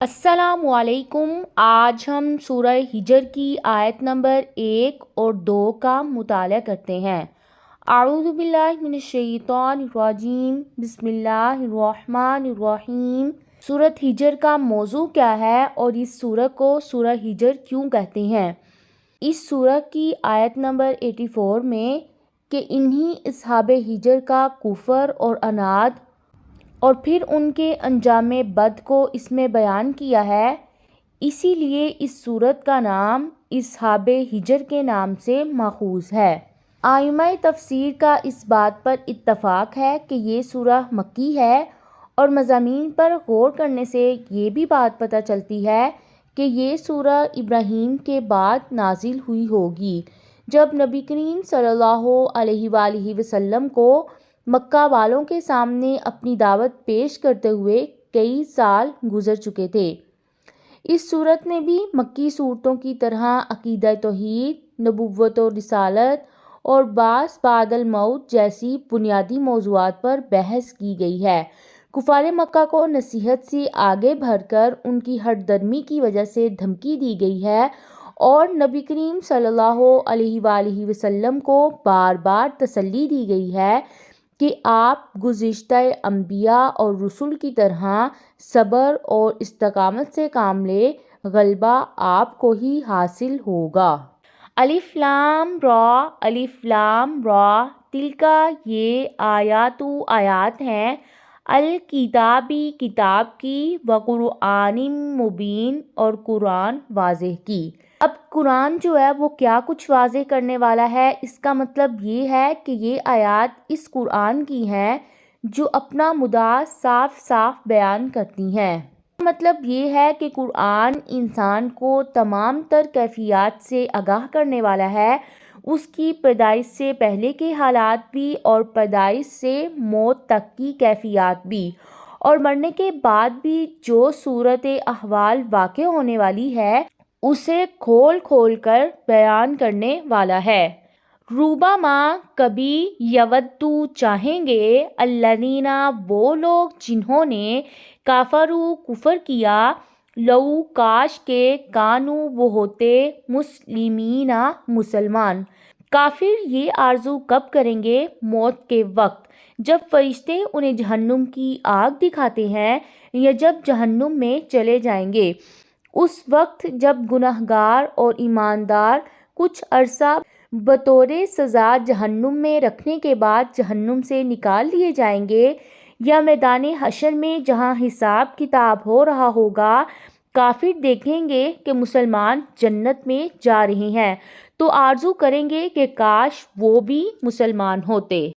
السلام علیکم۔ آج ہم سورہ ہجر کی آیت نمبر 1 اور 2 کا مطالعہ کرتے ہیں۔ اعوذ باللہ من الشیطان الرجیم، بسم اللہ الرحمن الرحیم۔ سورۃ ہجر کا موضوع کیا ہے اور اس سورہ کو سورہ ہجر کیوں کہتے ہیں؟ اس سورہ کی آیت نمبر 84 میں کہ انہی اصحاب ہجر کا کفر اور عناد اور پھر ان کے انجام بد کو اس میں بیان کیا ہے، اسی لیے اس سورت کا نام اصحاب ہجر کے نام سے ماخوذ ہے۔ ائمہ تفسیر کا اس بات پر اتفاق ہے کہ یہ سورہ مکی ہے، اور مضامین پر غور کرنے سے یہ بھی بات پتہ چلتی ہے کہ یہ سورہ ابراہیم کے بعد نازل ہوئی ہوگی، جب نبی کریم صلی اللہ علیہ وآلہ وسلم کو مکہ والوں کے سامنے اپنی دعوت پیش کرتے ہوئے کئی سال گزر چکے تھے۔ اس سورت میں بھی مکی صورتوں کی طرح عقیدہ توحید، نبوت و رسالت اور بعث بعد الموت جیسی بنیادی موضوعات پر بحث کی گئی ہے۔ کفار مکہ کو نصیحت سے آگے بڑھ کر ان کی ہٹ درمی کی وجہ سے دھمکی دی گئی ہے، اور نبی کریم صلی اللہ علیہ وآلہ وسلم کو بار بار تسلی دی گئی ہے کہ آپ گزشتہ انبیاء اور رسل کی طرح صبر اور استقامت سے کام لیں، غلبہ آپ کو ہی حاصل ہوگا۔ الف لام را، الف لام را، تلکا یہ آیات ہیں، الکتابی کتاب کی، وقرآن مبین اور قرآن واضح کی۔ اب قرآن جو ہے وہ کیا کچھ واضح کرنے والا ہے، اس کا مطلب یہ ہے کہ یہ آیات اس قرآن کی ہیں جو اپنا مدعا صاف صاف بیان کرتی ہیں۔ مطلب یہ ہے کہ قرآن انسان کو تمام تر کیفیات سے آگاہ کرنے والا ہے، اس کی پیدائش سے پہلے کے حالات بھی اور پیدائش سے موت تک کی کیفیات بھی، اور مرنے کے بعد بھی جو صورت احوال واقع ہونے والی ہے اسے کھول کھول کر بیان کرنے والا ہے۔ ربما کبھی، یودو چاہیں گے، الذین وہ لوگ جنہوں نے کفروا کفر کیا، لو کاش کے، کانوا وہ ہوتے، مسلمین مسلمان۔ کافر یہ آرزو کب کریں گے؟ موت کے وقت، جب فرشتے انہیں جہنم کی آگ دکھاتے ہیں یا جب جہنم میں چلے جائیں گے، اس وقت جب گنہگار اور ایماندار کچھ عرصہ بطور سزا جہنم میں رکھنے کے بعد جہنم سے نکال لیے جائیں گے، یا میدان حشر میں جہاں حساب کتاب ہو رہا ہوگا، کافر دیکھیں گے کہ مسلمان جنت میں جا رہے ہیں تو آرزو کریں گے کہ کاش وہ بھی مسلمان ہوتے۔